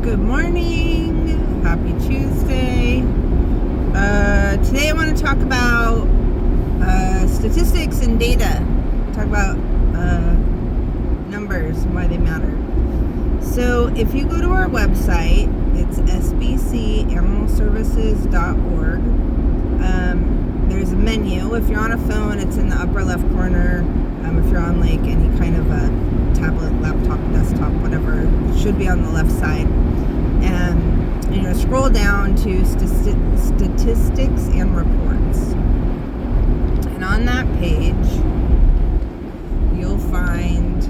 Good morning. Happy Tuesday. Today I want to talk about statistics and data. Talk about numbers and why they matter. So if you go to our website, it's sbcanimalservices.org. There's a menu. If you're on a phone, it's in the upper left corner. If you're on like any kind of a tablet, laptop, desktop, whatever, it should be on the left side. And scroll down to statistics and reports. And on that page, you'll find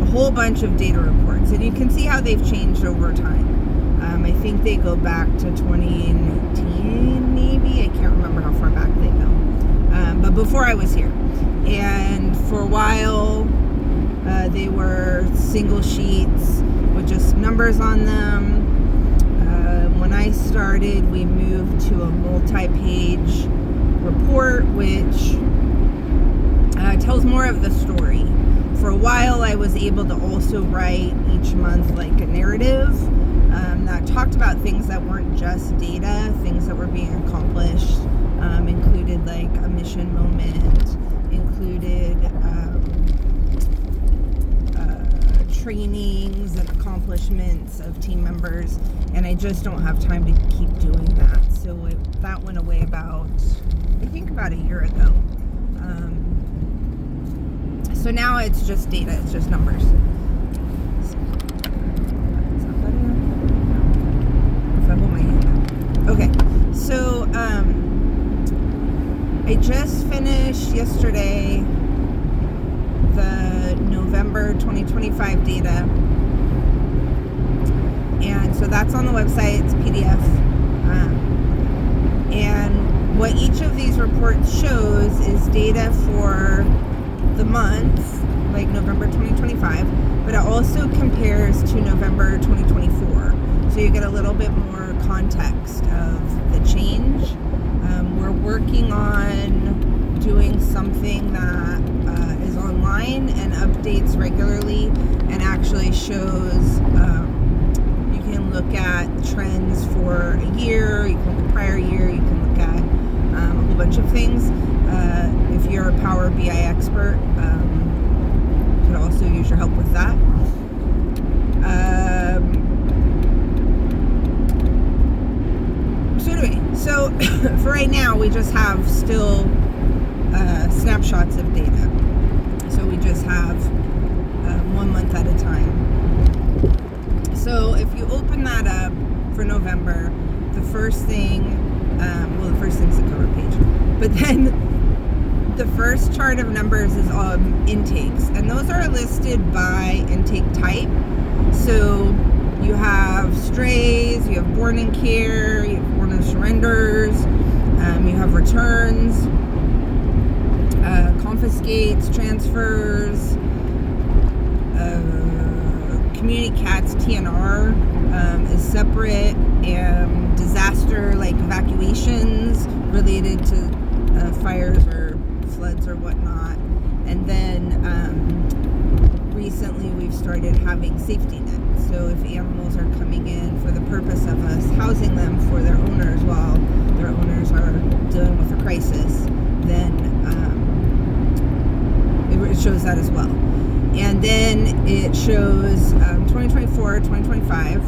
a whole bunch of data reports. And you can see how they've changed over time. I think they go back to 2019, maybe. I can't remember how far back they go. But before I was here. And for a while, they were single sheets with just numbers on them. When I started, we moved to a multi-page report, which tells more of the story. For a while, I was able to also write each month like a narrative that talked about things that weren't just data, things that were being accomplished, included like a mission moment, included trainings and accomplishments of team members, and I just don't have time to keep doing that. So that went away about a year ago. So now it's just data, it's just numbers. Is that better? If I hold my hand up. Okay, so I just finished yesterday the November 2025 data, and so that's on the website. It's PDF, and what each of these reports shows is data for the month, like November 2025, but it also compares to November 2024, so you get a little bit more context of the change. We're working on doing something that is online and updates regularly and actually shows, you can look at trends for a year, you can look at prior year, you can look at a whole bunch of things. If you're a Power BI expert, could also use your help with that. So for right now, we just have still snapshots of data. So we just have 1 month at a time. So if you open that up for November, the first thing's the cover page. But then the first chart of numbers is intakes. And those are listed by intake type. So you have strays, you have born in care, you have born in surrenders, you have returns, confiscates, transfers, community cats, TNR is separate, and disaster like evacuations related to fires or floods or whatnot. And then recently we've started having safety nets. So if animals are coming in for the purpose of us housing them for their owners while their owners are dealing with a crisis, then it shows that as well. And then it shows 2024, 2025,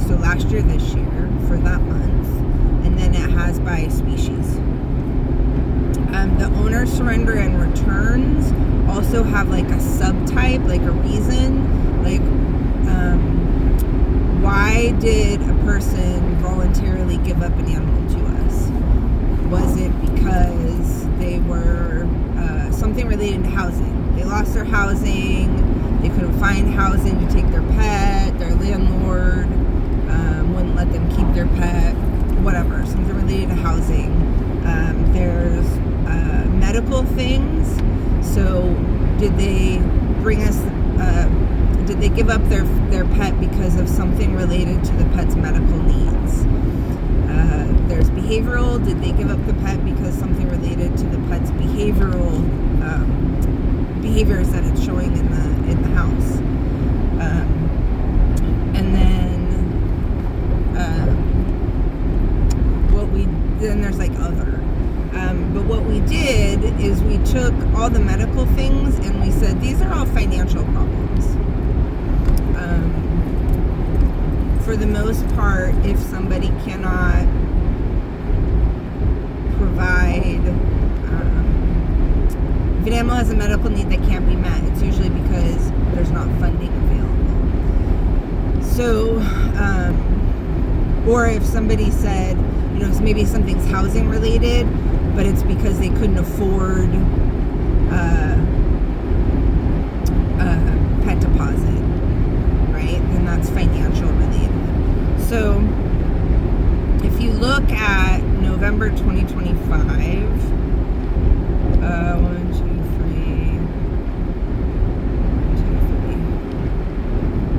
so last year, this year, for that month. And then it has by species. The owner surrender and returns also have like a subtype, like a reason, like why did a person voluntarily give up an animal to us? Was it because they were something related to housing? They lost their housing, they couldn't find housing to take their pet, their landlord wouldn't let them keep their pet, whatever, something related to housing. There's medical things. So did they bring us, did they give up their pet because of something related to the pet's medical needs? There's behavioral. Did they give up the pet because something related to the pet's behavioral behaviors that it's showing in the house? the most part, if somebody cannot provide, if an animal has a medical need that can't be met, it's usually because there's not funding available. So, or if somebody said, maybe something's housing related, but it's because they couldn't afford pet deposit, right? Then that's financial related. So if you look at November 2025, 1, 2,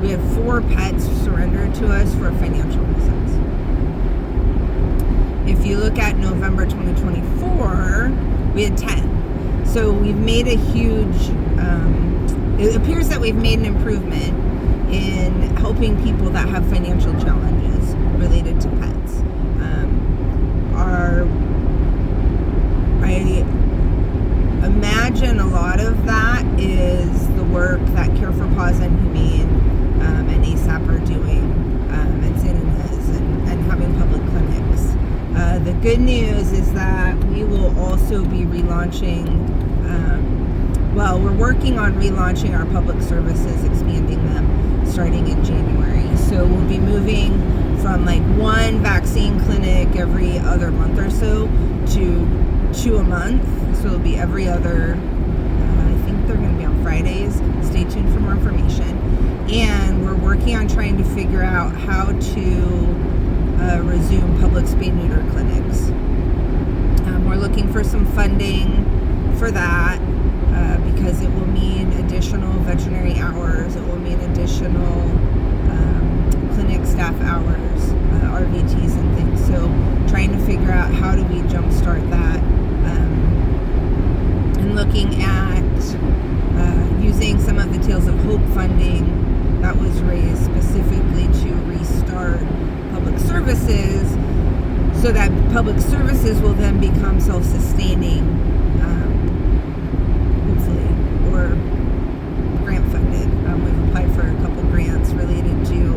3, we have 4 pets surrendered to us for financial reasons. If you look at November 2024, we had 10. So we've made a huge, it appears that we've made an improvement in helping people that have financial challenges related to pets. I imagine a lot of that is the work that Care for Paws and Humane and ASAP are doing, and San Ynez, and having public clinics. The good news is that we will also be relaunching, we're working on relaunching our public services, expanding them starting in January. So we'll be moving from like 1 vaccine clinic every other month or so to 2 a month. So it'll be every other, I think they're going to be on Fridays. Stay tuned for more information. And we're working on trying to figure out how to resume public spay-neuter clinics. We're looking for some funding for that because it will mean additional veterinary hours. It will mean additional clinic staff hours, RVTs and things. So trying to figure out how do we jumpstart that, and looking at using some of the Tales of Hope funding that was raised specifically to restart public services, so that public services will then become self-sustaining, hopefully, or grant funded. We've applied for a couple grants related to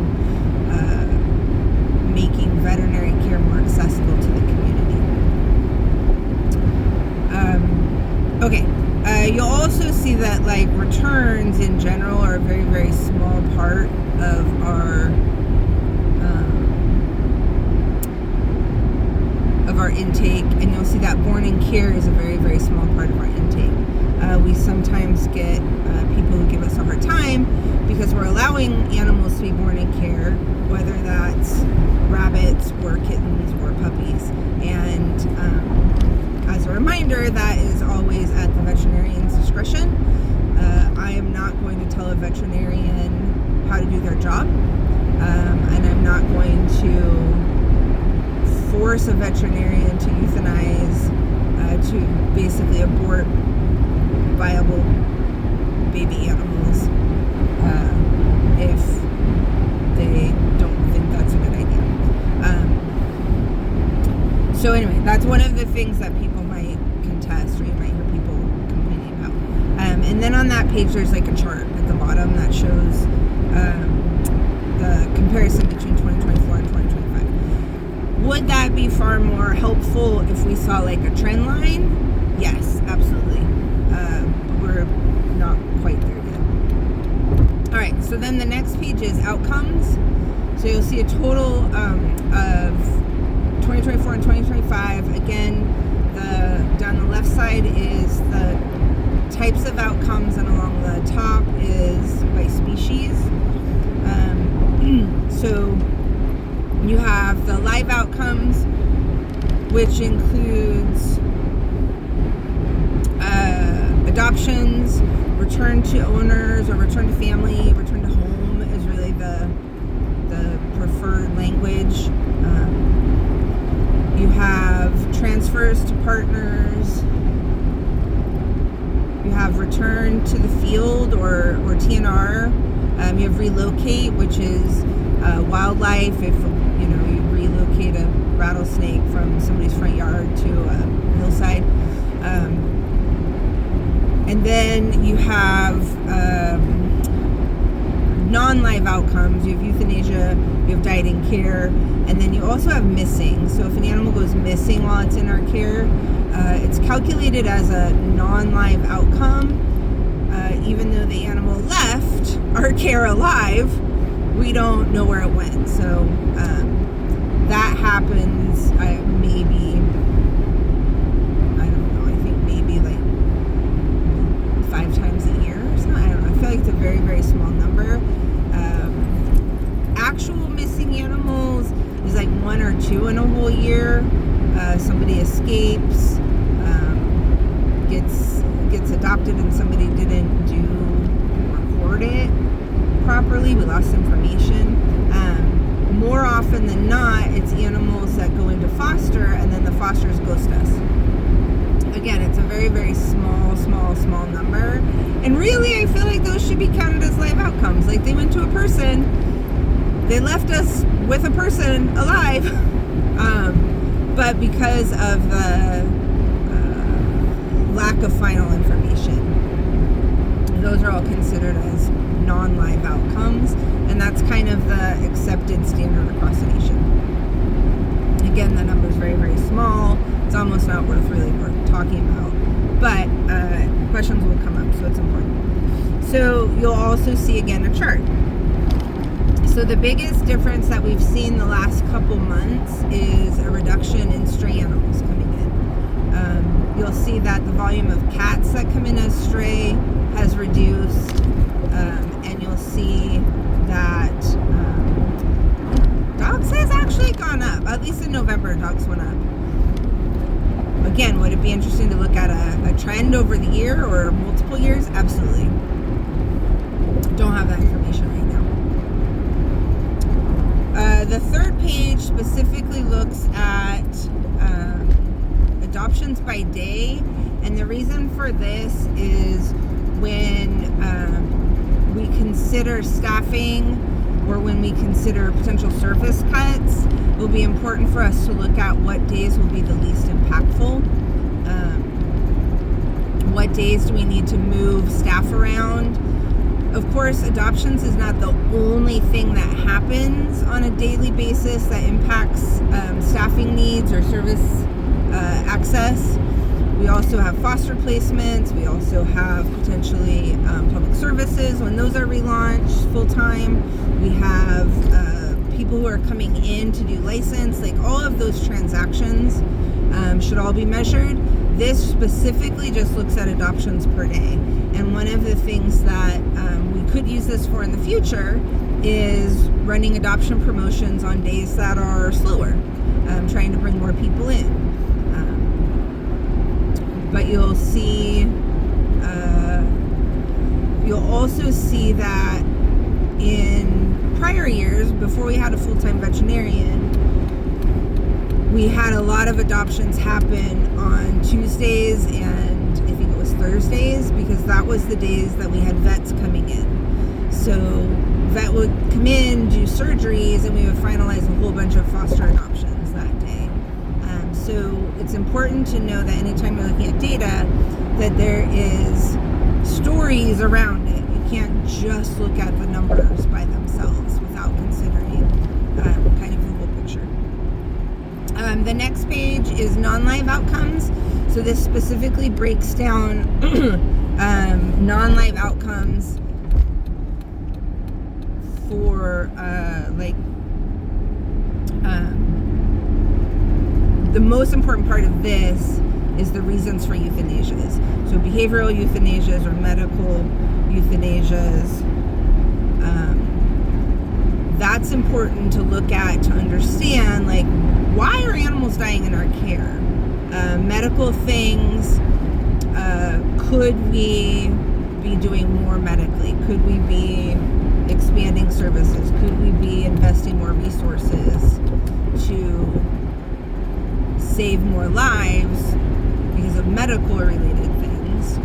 making veterinary care more accessible to the community. Okay, you'll also see that like returns in general are a very, very small part of our intake, and you'll see that born in care is a very, very small part of our intake. We sometimes get people who give us a hard time because we're allowing animals to be born in care, whether that's rabbits or kittens or puppies. And as a reminder, that is always at the veterinarian's discretion. I am not going to tell a veterinarian how to do their job, and I'm not going to force a veterinarian to euthanize, to basically abort viable baby animals if they don't think that's a good idea. So anyway, that's one of the things that people might contest, or you might hear people complaining about. And then on that page, there's like a chart at the bottom that shows the comparison between 2024 and 2025. Would that be far more helpful if we saw like a trend line? Yes, absolutely. We're not quite there yet. All right, so then the next page is outcomes. So you'll see a total of 2024 and 2025. Again, down the left side is the types of outcomes, and along the top is by species. So you have the live outcomes, which includes adoptions, return to owners or return to family. Return to home is really the preferred language. You have transfers to partners. You have return to the field or TNR. You have relocate, which is wildlife. If you relocate a rattlesnake from somebody's front yard to a hillside. And then you have non-live outcomes. You have euthanasia, you have died in care, and then you also have missing. So if an animal goes missing while it's in our care, it's calculated as a non-live outcome. Even though the animal left our care alive, we don't know where it went. So that happens maybe, I don't know, I think maybe like 5 times a year or something. I don't know. I feel like it's a very, very small number. Actual missing animals is like 1 or 2 in a whole year. Somebody escapes, gets adopted, and somebody didn't record it properly. We lost information. More often than not, it's animals that go into foster, and then the fosters ghost us. Again, it's a very, very small number. And really, I feel like those should be counted as live outcomes. Like, they went to a person, they left us with a person alive, but because of the lack of final information, those are all considered as non-live outcomes, and that's kind of the accepted standard across the nation. Again, the number is very, very small. It's almost not worth talking about, but questions will come up, so it's important. So you'll also see again a chart. So the biggest difference that we've seen the last couple months is a reduction in stray animals coming in. You'll see that the volume of cats that come in as stray has reduced, and you'll see that dogs has actually gone up. At least in November, dogs went up. Again, would it be interesting to look at a trend over the year or multiple years? Absolutely. Don't have that information right now. The third page specifically looks at adoptions by day, and the reason for this is when we consider staffing or when we consider potential service cuts, it will be important for us to look at what days will be the least impactful. What days do we need to move staff around? Of course, adoptions is not the only thing that happens on a daily basis that impacts staffing needs or service access. We also have foster placements. We also have potentially public services when those are relaunched full-time. We have people who are coming in to do license. Like, all of those transactions should all be measured. This specifically just looks at adoptions per day. And one of the things that we could use this for in the future is running adoption promotions on days that are slower, trying to bring more people in. But you'll see, you'll also see that in prior years, before we had a full-time veterinarian, we had a lot of adoptions happen on Tuesdays and I think it was Thursdays, because that was the days that we had vets coming in. So vet would come in, do surgeries, and we would finalize a whole bunch of foster adoptions that day. So it's important to know that anytime you're looking at data, that there is stories around it. You can't just look at the numbers by themselves without considering kind of the whole picture. The next page is non-live outcomes. So this specifically breaks down non-live outcomes for the most important part of this is the reasons for euthanasias. So behavioral euthanasias or medical euthanasias. That's important to look at to understand, like, why are animals dying in our care? Medical things, could we be doing more medically? Could we be expanding services? Could we be investing more resources to save more lives because of medical related things?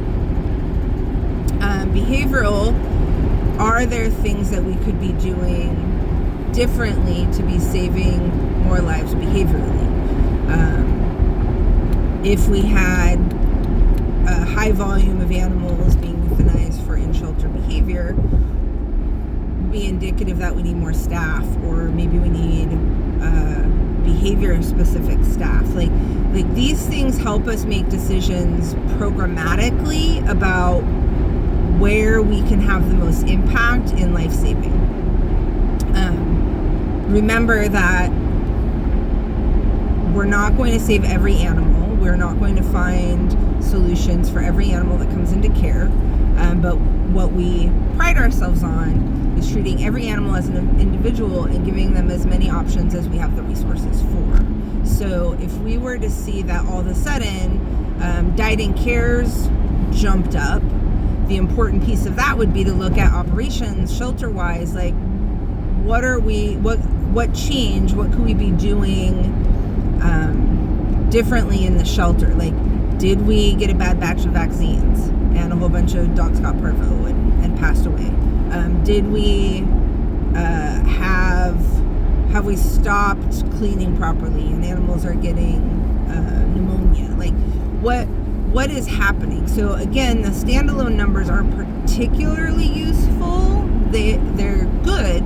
Behavioral, are there things that we could be doing differently to be saving more lives behaviorally? If we had a high volume of animals being euthanized for in-shelter behavior, be indicative that we need more staff, or maybe we need behavior specific staff. Like these things help us make decisions programmatically about where we can have the most impact in life saving. Remember that we're not going to save every animal. We're not going to find solutions for every animal that comes into care. But what we pride ourselves on is treating every animal as an individual and giving them as many options as we have the resources for. So if we were to see that all of a sudden diet and cares jumped up, the important piece of that would be to look at operations shelter-wise, like what change, what could we be doing differently in the shelter? Like, did we get a bad batch of vaccines and a whole bunch of dogs got parvo and passed away? Did we have we stopped cleaning properly and animals are getting pneumonia? Like, what is happening? So again, the standalone numbers aren't particularly useful. They're good,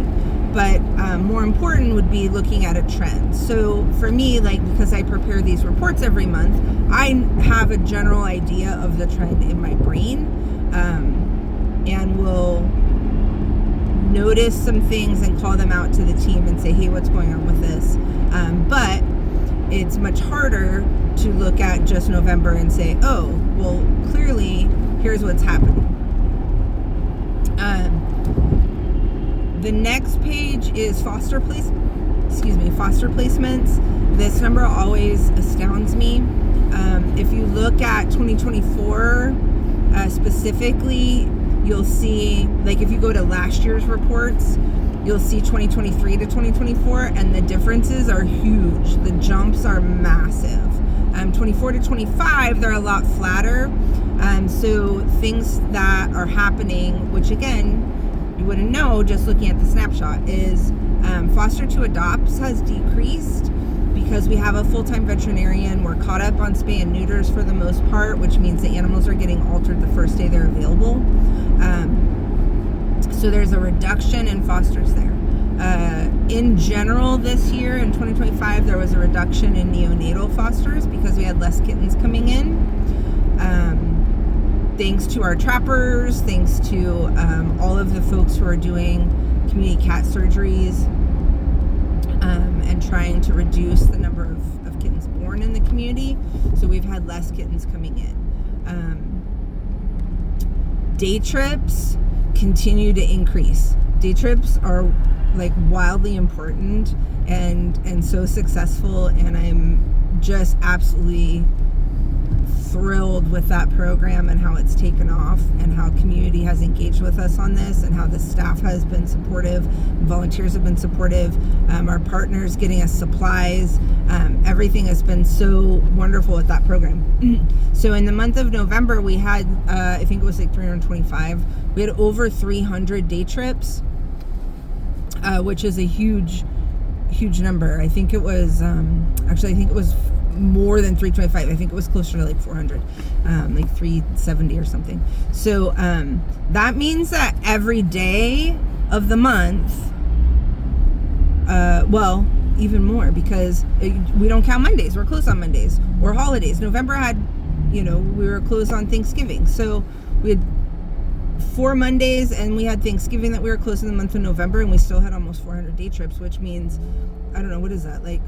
but more important would be looking at a trend. So for me, like, because I prepare these reports every month, I have a general idea of the trend in my brain, and will notice some things and call them out to the team and say, hey, what's going on with this? But it's much harder to look at just November and say, oh, well, clearly here's what's happening. The next page is foster placements. This number always astounds me. If you look at 2024 specifically, you'll see, like, if you go to last year's reports, you'll see 2023 to 2024, and the differences are huge. The jumps are massive. 24 to 25, they're a lot flatter. So things that are happening, which again, you wouldn't know just looking at the snapshot, is foster to adopts has decreased because we have a full-time veterinarian. We're caught up on spay and neuters for the most part, which means the animals are getting altered the first day they're available. So there's a reduction in fosters there. In general, this year in 2025, there was a reduction in neonatal fosters because we had less kittens coming in. Thanks to our trappers, thanks to all of the folks who are doing community cat surgeries and trying to reduce the number of kittens born in the community. So we've had less kittens coming in. Day trips continue to increase. Day trips are like wildly important and so successful, and I'm just absolutely thrilled with that program and how it's taken off and how community has engaged with us on this and how the staff has been supportive, volunteers have been supportive, our partners getting us supplies, everything has been so wonderful with that program. So in the month of November, we had I think it was like 325. We had over 300 day trips, which is a huge number. I think it was more than 325. I think it was closer to like 400, like 370 or something. So that means that every day of the month, well, even more, because we don't count Mondays. We're closed on Mondays or holidays. November had, we were closed on Thanksgiving. So we had 4 Mondays and we had Thanksgiving that we were closed in the month of November, and we still had almost 400 day trips, which means, I don't know, what is that? Like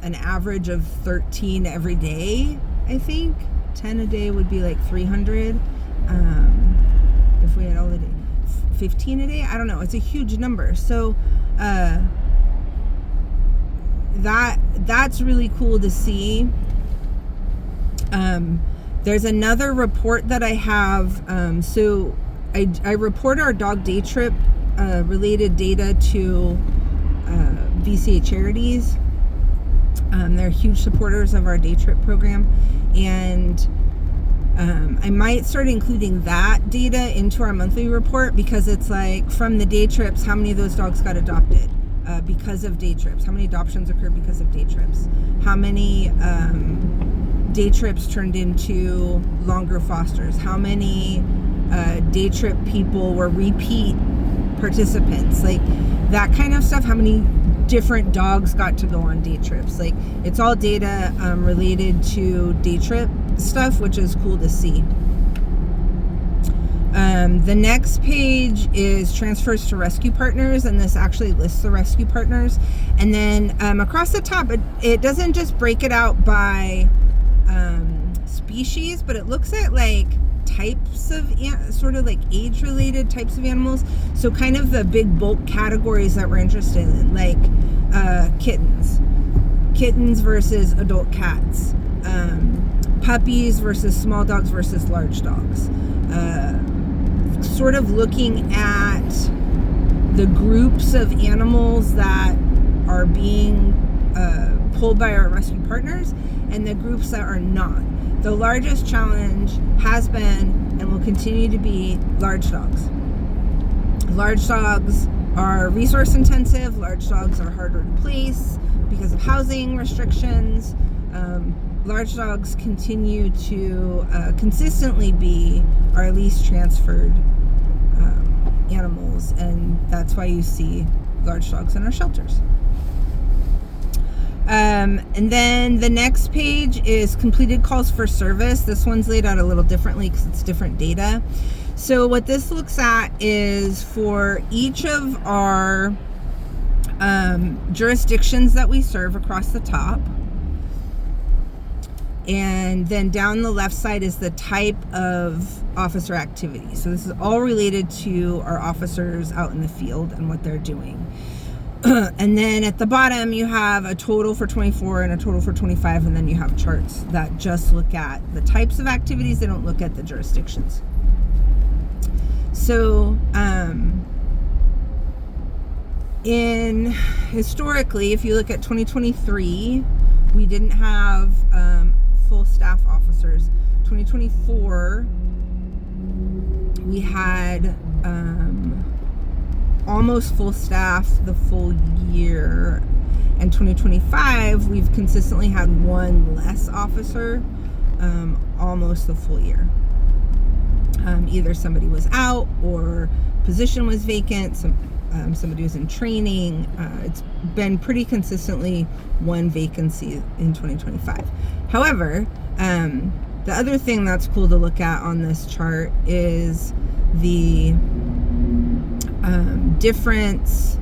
an average of 13 every day, I think. 10 a day would be like 300 if we had all the day. 15 a day, I don't know. It's a huge number. So that's really cool to see. There's another report that I have. So I report our dog day trip related data to VCA Charities. They're huge supporters of our day trip program, and I might start including that data into our monthly report, because it's like, from the day trips, how many of those dogs got adopted because of day trips? How many adoptions occurred because of day trips? How many day trips turned into longer fosters? How many day trip people were repeat participants, like that kind of stuff. How many different dogs got to go on day trips? Like, it's all data related to day trip stuff, which is cool to see. The next page is transfers to rescue partners, and this actually lists the rescue partners. And then across the top, it doesn't just break it out by species, but it looks at like types of sort of like age-related types of animals. So kind of the big bulk categories that we're interested in, like kittens versus adult cats, puppies versus small dogs versus large dogs. Sort of looking at the groups of animals that are being pulled by our rescue partners and the groups that are not. The largest challenge has been and will continue to be large dogs. Large dogs are resource intensive. Large dogs are harder to place because of housing restrictions. Large dogs continue to consistently be our least transferred animals, and that's why you see large dogs in our shelters. And then the next page is completed calls for service. This one's laid out a little differently because it's different data. So what this looks at is for each of our jurisdictions that we serve across the top. And then down the left side is the type of officer activity. So this is all related to our officers out in the field and what they're doing. And then at the bottom, you have a total for 24 and a total for 25. And then you have charts that just look at the types of activities. They don't look at the jurisdictions. So historically, if you look at 2023, we didn't have full staff officers. 2024, we had almost full staff the full year. And 2025, we've consistently had one less officer almost the full year. Either somebody was out or position was vacant, somebody was in training. It's been pretty consistently one vacancy in 2025. However, the other thing that's cool to look at on this chart is the difference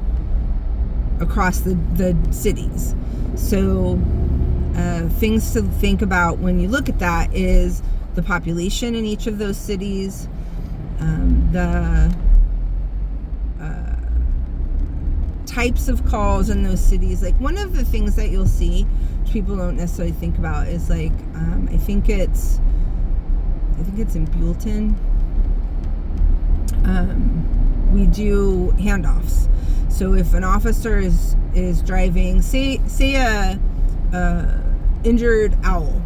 across the cities. So things to think about when you look at that is the population in each of those cities, the types of calls in those cities. Like, one of the things that you'll see, which people don't necessarily think about, is like I think it's in Buellton. We do handoffs. So if an officer is driving, say a injured owl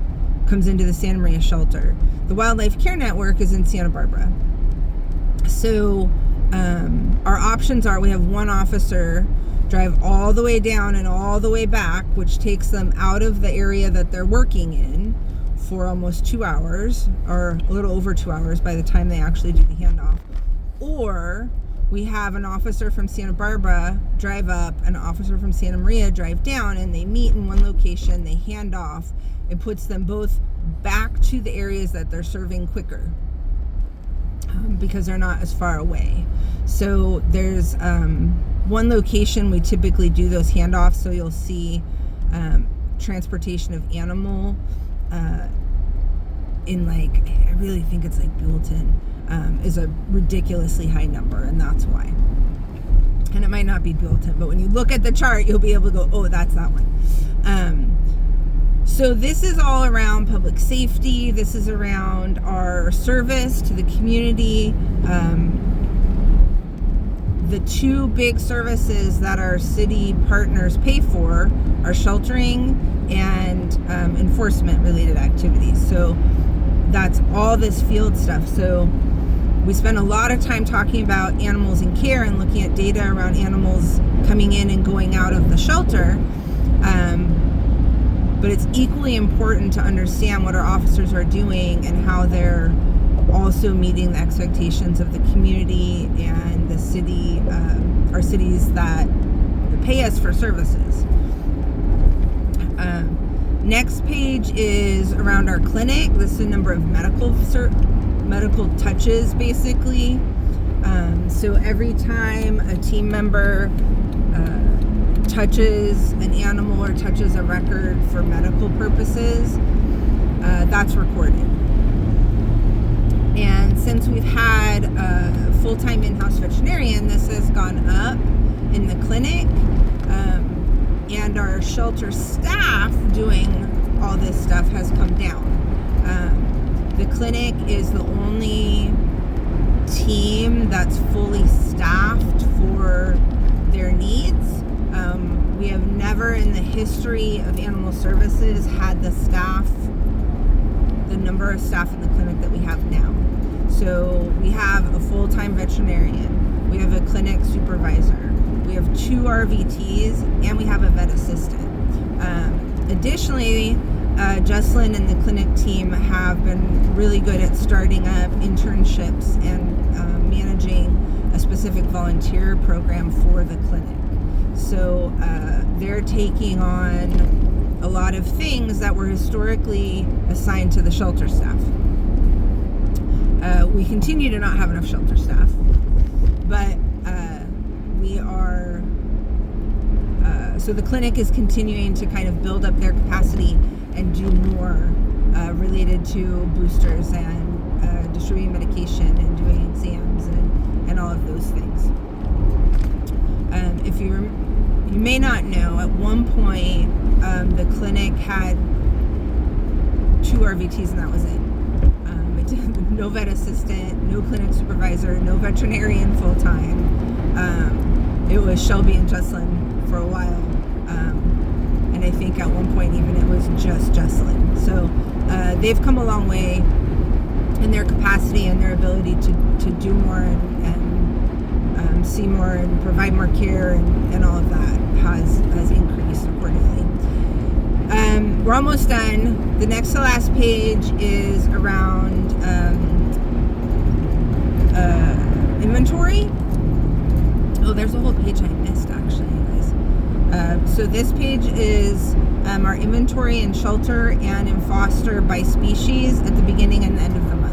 comes into the Santa Maria shelter, the Wildlife Care Network is in Santa Barbara. So our options are, we have one officer drive all the way down and all the way back, which takes them out of the area that they're working in for almost 2 hours, or a little over 2 hours by the time they actually do the handoff. Or we have an officer from Santa Barbara drive up, an officer from Santa Maria drive down, and they meet in one location, they hand off. It puts them both back to the areas that they're serving quicker, because they're not as far away. So there's one location we typically do those handoffs. So you'll see transportation of animal in, like, I really think it's like Buellton, is a ridiculously high number, and that's why. And it might not be Buellton, but when you look at the chart, you'll be able to go, oh, that's that one. So this is all around public safety. This is around our service to the community. The two big services that our city partners pay for are sheltering and enforcement related activities. So that's all this field stuff. So we spend a lot of time talking about animals in care and looking at data around animals coming in and going out of the shelter. But it's equally important to understand what our officers are doing and how they're also meeting the expectations of the community and the our cities that pay us for services. Next page is around our clinic. This is a number of medical touches, basically. So every time a team member touches an animal or touches a record for medical purposes, that's recorded. And since we've had a full-time in-house veterinarian, this has gone up in the clinic. And our shelter staff doing all this stuff has come down. The clinic is the only team that's fully staffed for their needs. We have never in the history of animal services had the number of staff in the clinic that we have now. So we have a full-time veterinarian, we have a clinic supervisor, we have 2 RVTs, and we have a vet assistant. Additionally, Jesslyn and the clinic team have been really good at starting up internships and managing a specific volunteer program for the clinic. So they're taking on a lot of things that were historically assigned to the shelter staff. We continue to not have enough shelter staff, but we are, so the clinic is continuing to kind of build up their capacity and do more related to boosters and distributing medication and doing exams and all of those things. If you may not know, at one point the clinic had 2 RVTs and that was it. No vet assistant, no clinic supervisor, no veterinarian full-time. It was Shelby and Jesslyn for a while. And I think at one point even it was just Jesslyn. So they've come a long way in their capacity and their ability to do more and see more and provide more care and all of that has increased accordingly. We're almost done. The next to last page is around inventory. Oh, there's a whole page I missed actually, you guys. So this page is our inventory in shelter and in foster by species at the beginning and the end of the month.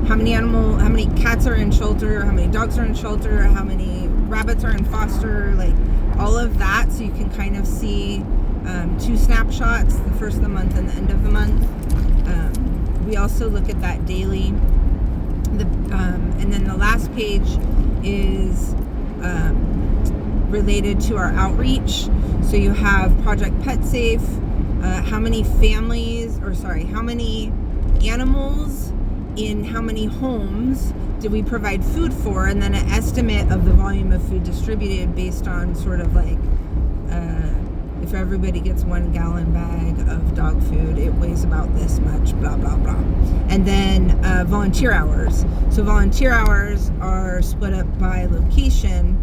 How many cats are in shelter, how many dogs are in shelter, how many rabbits are in foster, like all of that, so you can kind of see 2 snapshots, the first of the month and the end of the month. We also look at that daily. And then the last page is related to our outreach. So you have Project Pet Safe, how many animals in how many homes did we provide food for, and then an estimate of the volume of food distributed based on sort of like if everybody gets 1 gallon bag of dog food, it weighs about this much, blah, blah, blah. And then volunteer hours. So volunteer hours are split up by location.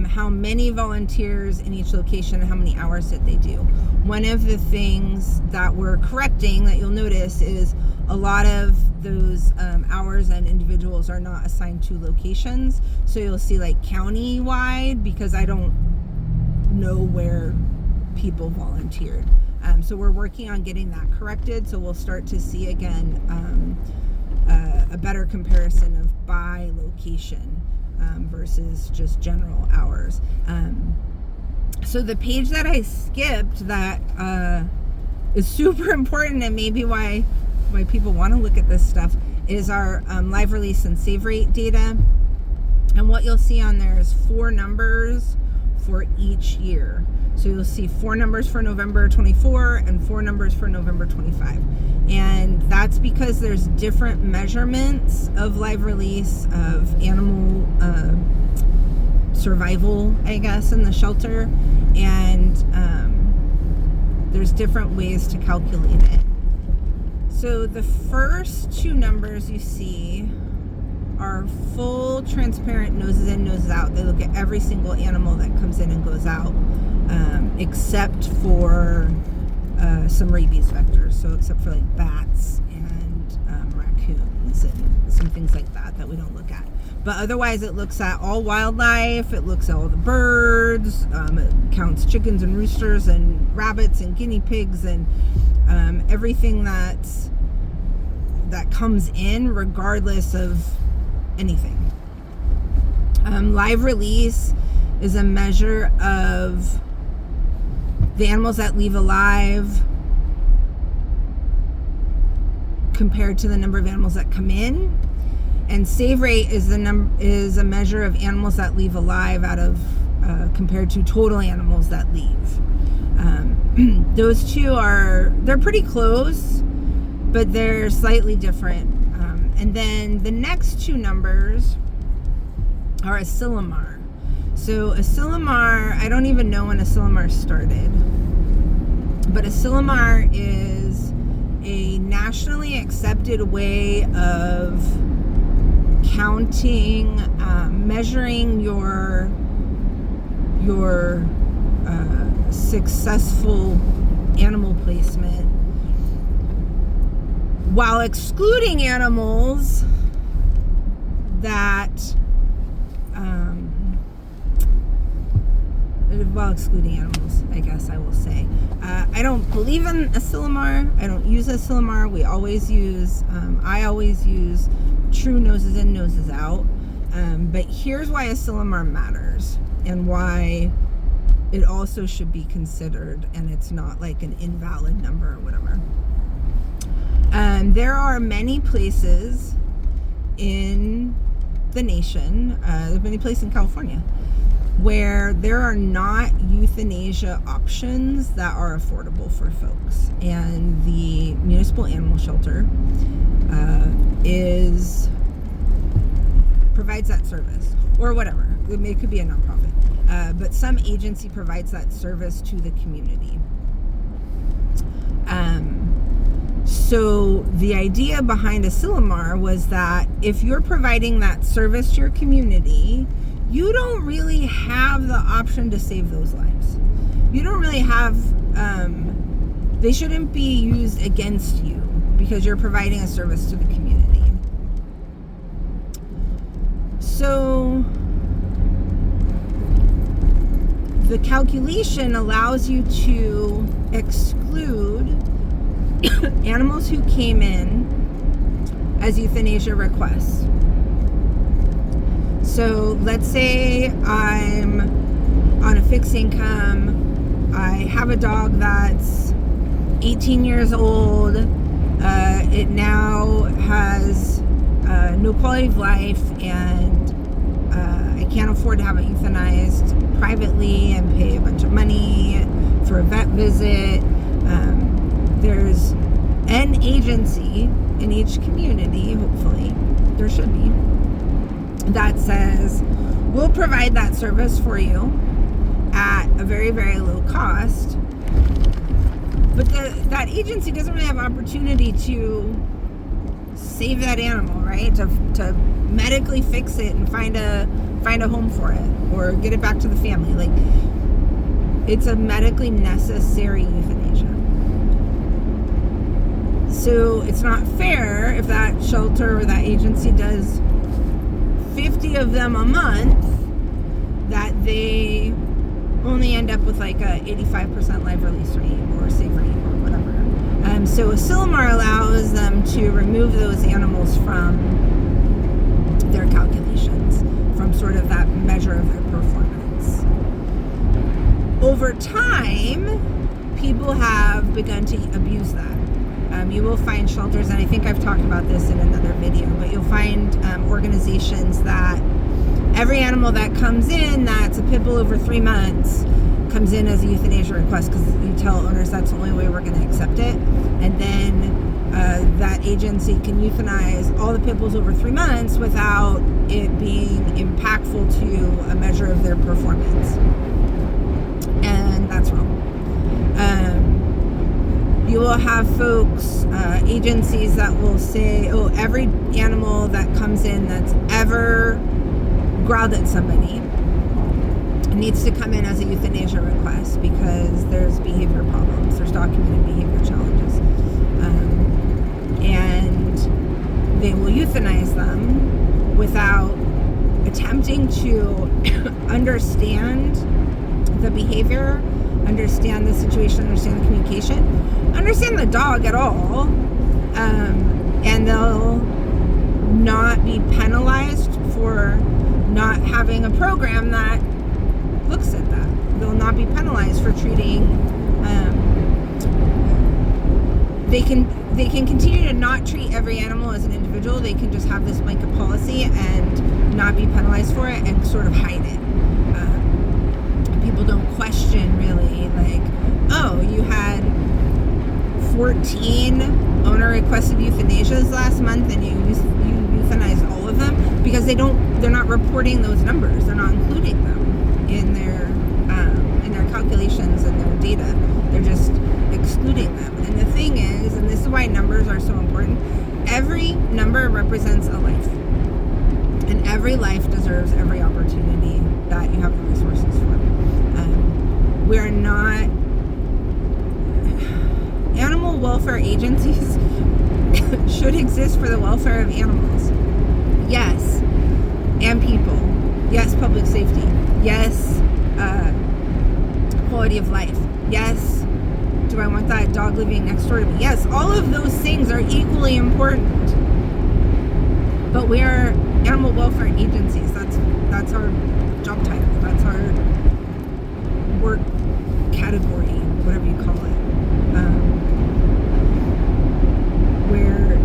How many volunteers in each location and how many hours did they do? One of the things that we're correcting that you'll notice is a lot of those hours and individuals are not assigned to locations. So you'll see like county-wide, because I don't know where people volunteered. So we're working on getting that corrected. So we'll start to see again a better comparison of by location versus just general hours. So the page that I skipped that is super important and maybe why people want to look at this stuff is our live release and save rate data. And what you'll see on there is 4 numbers for each year. So you'll see 4 numbers for November 24 and 4 numbers for November 25. And that's because there's different measurements of live release, of animal survival, I guess, in the shelter. And there's different ways to calculate it. So the first 2 numbers you see are full transparent noses in, noses out. They look at every single animal that comes in and goes out, except for some rabies vectors. So except for like bats and raccoons. animals and some things like that we don't look at. But otherwise, it looks at all wildlife. It looks at all the birds. It counts chickens and roosters and rabbits and guinea pigs and everything that comes in, regardless of anything. Live release is a measure of the animals that leave alive compared to the number of animals that come in. And save rate is a measure of animals that leave alive out of compared to total animals that leave. Those two they're pretty close, but they're slightly different. And then the next two numbers are Asilomar. So Asilomar, I don't even know when Asilomar started, but Asilomar is a nationally accepted way of counting, measuring your successful animal placement, while excluding animals that I guess I will say. I don't believe in Asilomar. I don't use Asilomar. I always use true noses in, noses out. But here's why Asilomar matters and why it also should be considered, and it's not like an invalid number or whatever. There are many places in the nation, there's many places in California, where there are not euthanasia options that are affordable for folks. And the municipal animal shelter provides that service, or whatever. It could be a nonprofit, but some agency provides that service to the community. So the idea behind Asilomar was that if you're providing that service to your community, you don't really have the option to save those lives. You don't really have, they shouldn't be used against you because you're providing a service to the community. So the calculation allows you to exclude animals who came in as euthanasia requests. So let's say I'm on a fixed income. I have a dog that's 18 years old. It now has no quality of life, and I can't afford to have it euthanized privately and pay a bunch of money for a vet visit. There's an agency in each community, hopefully, there should be, that says, we'll provide that service for you at a very, very low cost. But that agency doesn't really have opportunity to save that animal, right? To medically fix it and find a home for it or get it back to the family. Like, it's a medically necessary euthanasia. So it's not fair if that shelter or that agency does 50 of them a month, that they only end up with like a 85% live release rate or save rate or whatever. So Asilomar allows them to remove those animals from their calculations, from sort of that measure of their performance. Over time, people have begun to abuse that. You will find shelters, and I think I've talked about this in another video, but you'll find organizations that every animal that comes in that's a pit bull over 3 months comes in as a euthanasia request, because you tell owners that's the only way we're going to accept it. And then that agency can euthanize all the pit bulls over 3 months without it being impactful to a measure of their performance. And that's wrong. You will have folks, agencies that will say, oh, every animal that comes in that's ever growled at somebody needs to come in as a euthanasia request because there's behavior problems, there's documented behavior challenges. And they will euthanize them without attempting to understand the behavior, understand the situation, understand the communication, understand the dog at all, and they'll not be penalized for not having a program that looks at that. They'll not be penalized for treating. They can continue to not treat every animal as an individual. They can just have this blanket policy and not be penalized for it and sort of hide it. People don't question really, like, oh, you had 14 owner-requested euthanasias last month and you euthanized all of them, because they're not reporting those numbers. They're not including them in their calculations and their data. They're just excluding them. And the thing is, and this is why numbers are so important, every number represents a life. And every life deserves every opportunity that you have the resources for. We're not... Animal welfare agencies should exist for the welfare of animals. Yes. And people. Yes, public safety. Yes, quality of life. Yes, do I want that dog living next door to me? Yes, all of those things are equally important. But we are animal welfare agencies. That's our job title. That's our work category, whatever you call it. Where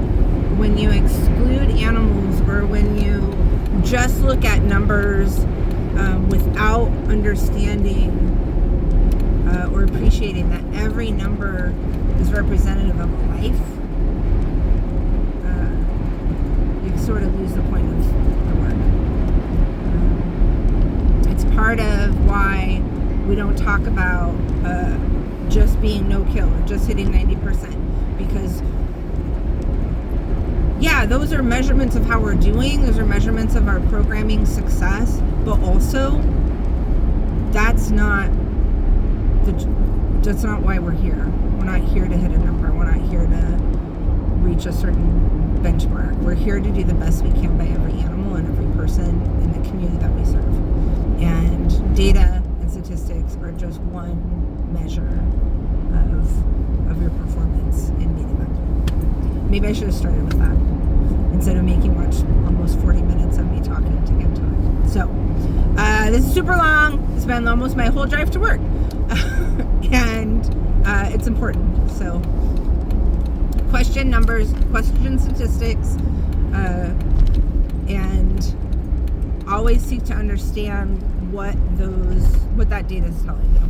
when you exclude animals, or when you just look at numbers without understanding or appreciating that every number is representative of a life, you sort of lose the point of the work. It's part of why we don't talk about just being no-kill or just hitting 90%, because yeah, those are measurements of how we're doing. Those are measurements of our programming success, but also that's not why we're here. We're not here to hit a number. We're not here to reach a certain benchmark. We're here to do the best we can by every animal and every person in the community that we serve. And data and statistics are just one measure of your performance in meeting that. Maybe I should have started with that instead of making watch almost 40 minutes of me talking to get to it. So, this is super long. It's been almost my whole drive to work. And it's important. So, question numbers, question statistics, and always seek to understand what that data is telling you.